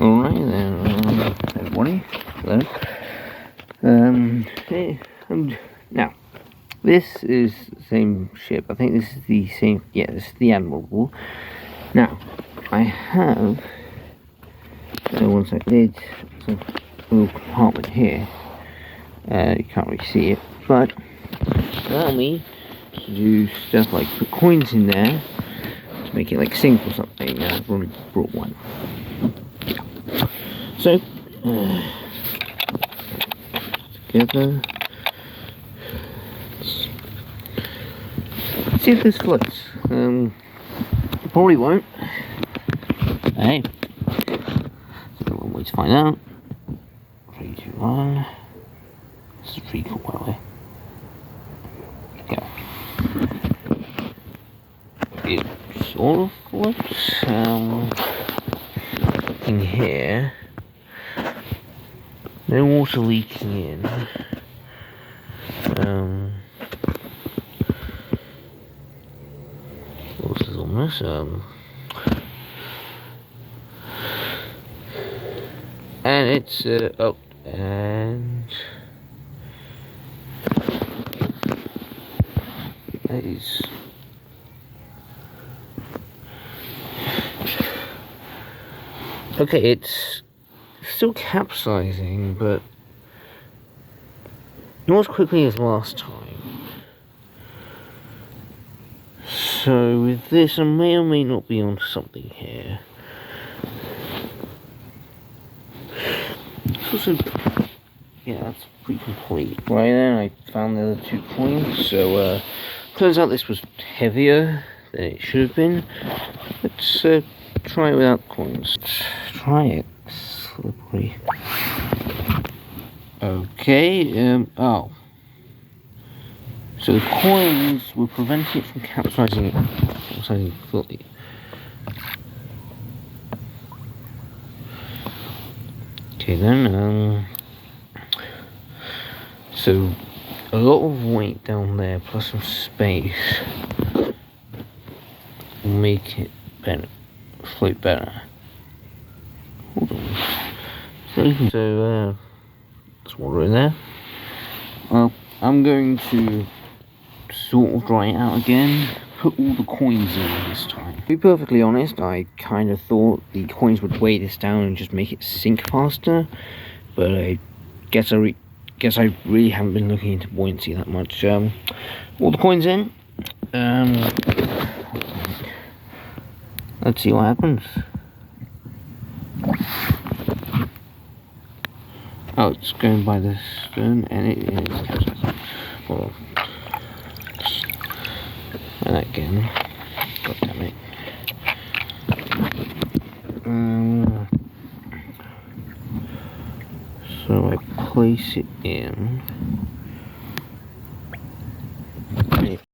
Alright then, everybody. Hello. Hey, now, this is the same ship. I think this is the same. Yeah, this is the Admiral. Now, I have. One sec. There's a little compartment here. You can't really see it, but allow me to do stuff like put coins in there to make it like sink or something. I've already brought one. So, together. See if this floats. Probably won't. Hey, so one way to find out. 3, 2, 1. This is pretty cool, by the way. Go. It sort of floats. In here. No water leaking in. What else is on this? And it's oh, and that is okay. It's still capsizing, but not as quickly as last time. So with this, I may or may not be onto something here. Also, yeah, that's pretty complete. Right then, I found the other 2 coins. So turns out this was heavier than it should have been. Let's try it without coins. Let's try it. Slippery. Okay, oh. So the coins will prevent it from capsizing fully. Okay then, so a lot of weight down there plus some space will make it better, float better. Hold on. So there's water in there. Well, I'm going to sort of dry it out again, put all the coins in this time. To be perfectly honest, I kind of thought the coins would weigh this down and just make it sink faster, but I guess I really haven't been looking into buoyancy that much. All the coins in. Let's see what happens. Oh, it's going by the stern and it is capsizing. Hold on. And that again. God damn it. So I place it in.